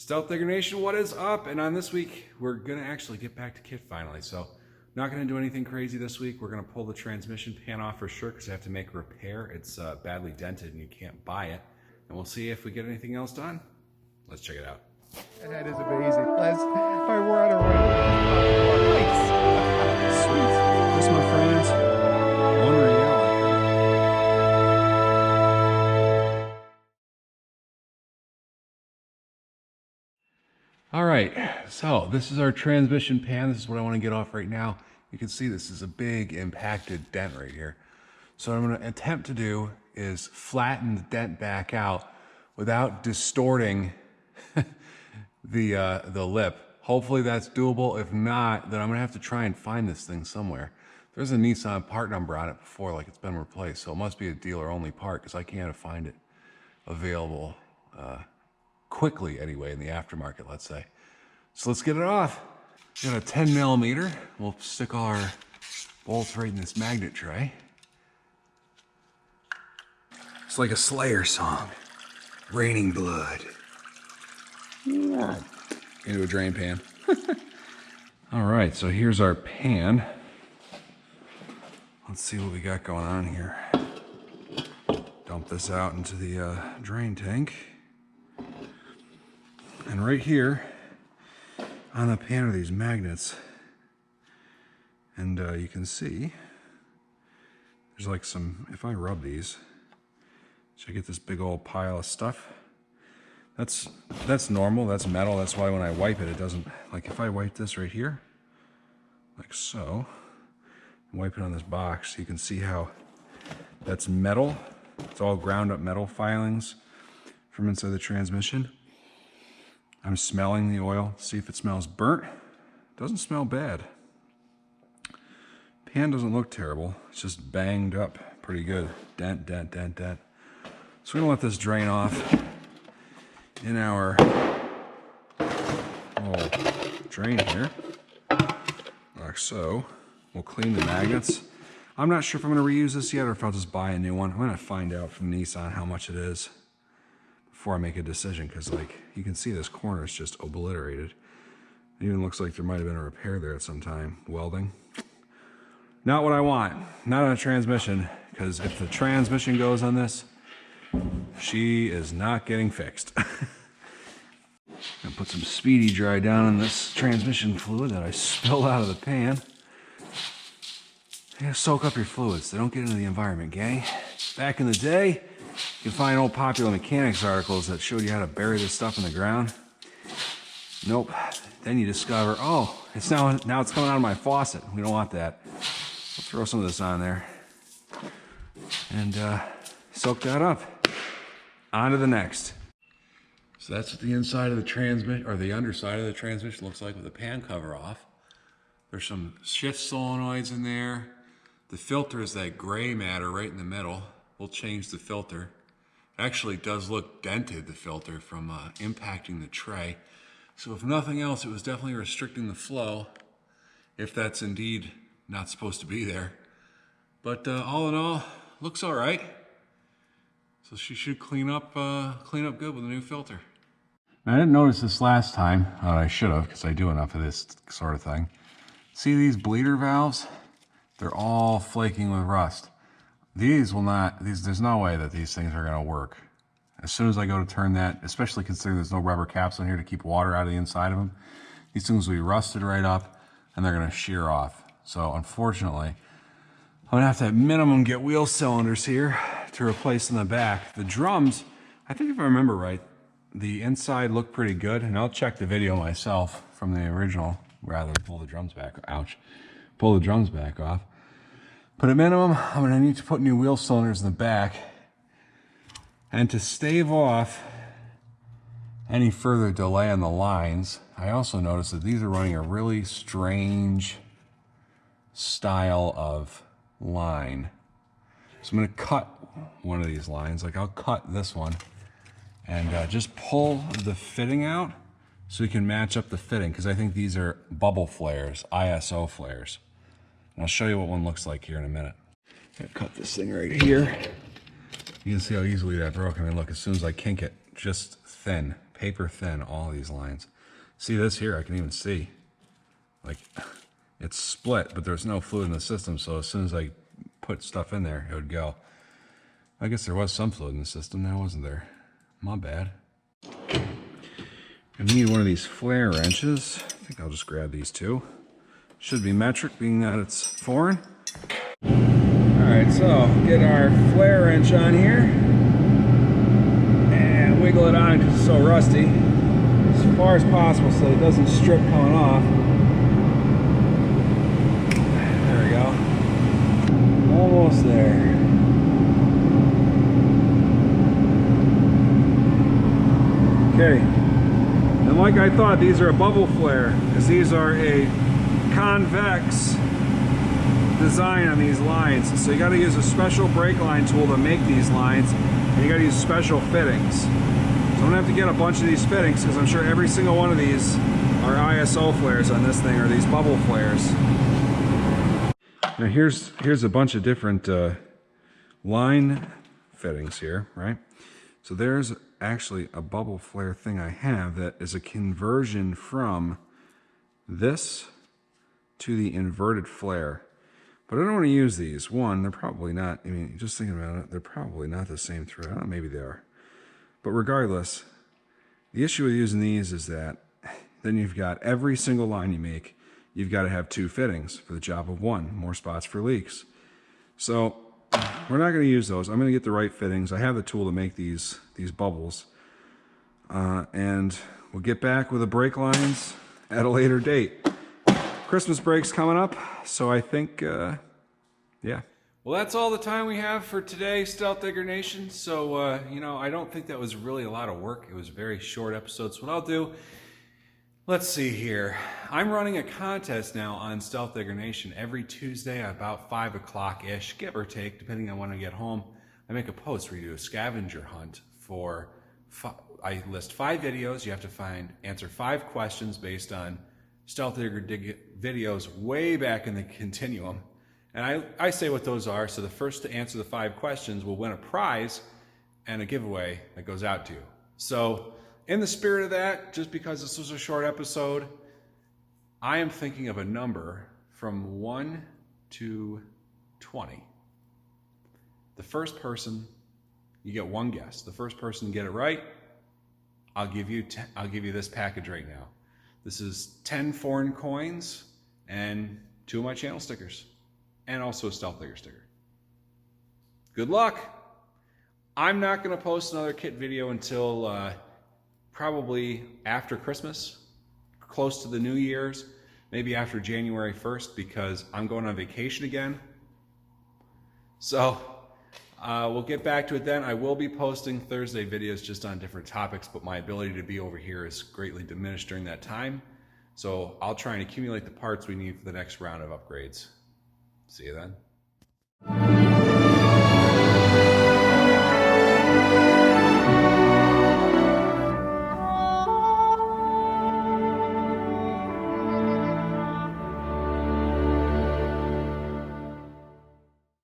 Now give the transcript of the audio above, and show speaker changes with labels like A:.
A: Stealth Digger Nation, what is up? And on this week, we're gonna actually get back to KITT finally. So, not gonna do anything crazy this week. We're gonna pull the transmission pan off for sure because I have to make a repair. It's badly dented and you can't buy it. And we'll see if we get anything else done. Let's check it out.
B: That is amazing. We're on a road. Nice. Sweet.
A: This, my friends, Unreal. All right, so this is our transmission pan. This is what I want to get off right now. You can see this is a big impacted dent right here. So what I'm going to attempt to do is flatten the dent back out without distorting the lip. Hopefully that's doable. If not, then I'm going to have to try and find this thing somewhere. There's a Nissan part number on it before, like it's been replaced, so it must be a dealer-only part because I can't find it available quickly anyway in the aftermarket, let's say. So let's get it off. Got a 10 millimeter. We'll stick all our bolts right in this magnet tray. It's like a Slayer song. Raining blood. Into a drain pan. All right, so here's our pan. Let's see what we got going on here. Dump this out into the drain tank. And right here on the pan are these magnets. And you can see there's like some, if I rub these, so I get this big old pile of stuff. That's normal, that's metal. That's why when I wipe it, it doesn't, like if I wipe this right here, like so, and wipe it on this box, you can see how that's metal. It's all ground up metal filings from inside the transmission. I'm smelling the oil, see if it smells burnt. Doesn't smell bad. Pan doesn't look terrible. It's just banged up pretty good. Dent, dent, dent, dent. So we're gonna let this drain off in our little drain here, like so. We'll clean the magnets. I'm not sure if I'm gonna reuse this yet or if I'll just buy a new one. I'm gonna find out from Nissan how much it is before I make a decision, because like you can see this corner is just obliterated. It even looks like there might have been a repair there at some time, welding. Not what I want, not on a transmission, because if the transmission goes on this, she is not getting fixed. Gonna put some Speedy Dry down in this transmission fluid that I spilled out of the pan. You gotta soak up your fluids, they don't get into the environment, gang. Back in the day, you can find old Popular Mechanics articles that showed you how to bury this stuff in the ground. Nope. Then you discover, oh, it's now it's coming out of my faucet. We don't want that. We'll throw some of this on there and soak that up. On to the next. So that's what the inside of the transmission, or the underside of the transmission looks like with the pan cover off. There's some shift solenoids in there. The filter is that gray matter right in the middle. We'll change the filter. Actually, it does look dented, the filter, from impacting the tray. So if nothing else, it was definitely restricting the flow, if that's indeed not supposed to be there. But all in all, looks all right. So she should clean up good with a new filter. Now, I didn't notice this last time. I should have, because I do enough of this sort of thing. See these bleeder valves? They're all flaking with rust. These will not, there's no way that these things are gonna work. As soon as I go to turn that, especially considering there's no rubber caps on here to keep water out of the inside of them, these things will be rusted right up and they're gonna shear off. So unfortunately, I'm gonna have to at minimum get wheel cylinders here to replace in the back. The drums, I think if I remember right, the inside looked pretty good, and I'll check the video myself from the original rather than pull the drums back, ouch, pull the drums back off. But at minimum, I'm gonna need to put new wheel cylinders in the back. And to stave off any further delay on the lines, I also noticed that these are running a really strange style of line. So I'm gonna cut one of these lines, like I'll cut this one, and just pull the fitting out so we can match up the fitting, because I think these are bubble flares, ISO flares. And I'll show you what one looks like here in a minute. I'm gonna cut this thing right here. You can see how easily that broke. I mean, look, as soon as I kink it, just thin, paper thin, all these lines. See this here, I can even see. Like, it's split, but there's no fluid in the system, so as soon as I put stuff in there, it would go. I guess there was some fluid in the system, now wasn't there? My bad. I need one of these flare wrenches. I think I'll just grab these two. Should be metric, being that it's foreign. Alright, so get our flare wrench on here and wiggle it on because it's so rusty as far as possible so it doesn't strip coming off. There we go. Almost there. Okay, and like I thought, these are a bubble flare because these are a convex design on these lines. So you got to use a special brake line tool to make these lines, and you got to use special fittings. So I'm gonna have to get a bunch of these fittings because I'm sure every single one of these are ISO flares on this thing, or these bubble flares. Now here's a bunch of different line fittings here, right? So there's actually a bubble flare thing I have that is a conversion from this to the inverted flare. But I don't want to use these. One, they're probably not, I mean, just thinking about it, they're probably not the same thread. I don't know, maybe they are. But regardless, the issue with using these is that then you've got every single line you make, you've got to have two fittings for the job of one, more spots for leaks. So we're not going to use those. I'm going to get the right fittings. I have the tool to make these bubbles. And we'll get back with the brake lines at a later date. Christmas break's coming up, so I think, yeah. Well, that's all the time we have for today, Stealth Digger Nation. So, you know, I don't think that was really a lot of work. It was a very short episode. So what I'll do, let's see here. I'm running a contest now on Stealth Digger Nation every Tuesday at about 5 o'clock-ish, give or take, depending on when I get home. I make a post where you do a scavenger hunt for, I list 5 videos. You have to answer 5 questions based on Stealth Digger videos way back in the continuum. And I say what those are, so the first to answer the 5 questions will win a prize and a giveaway that goes out to you. So in the spirit of that, just because this was a short episode, I am thinking of a number from 1 to 20. The first person, you get one guess. The first person to get it right, I'll give you this package right now. This is 10 foreign coins and 2 of my channel stickers, and also a Stealth Digger sticker. Good luck. I'm not going to post another kit video until probably after Christmas, close to the New Year's, maybe after January 1st, because I'm going on vacation again. So we'll get back to it then. I will be posting Thursday videos just on different topics, but my ability to be over here is greatly diminished during that time. So I'll try and accumulate the parts we need for the next round of upgrades. See you then.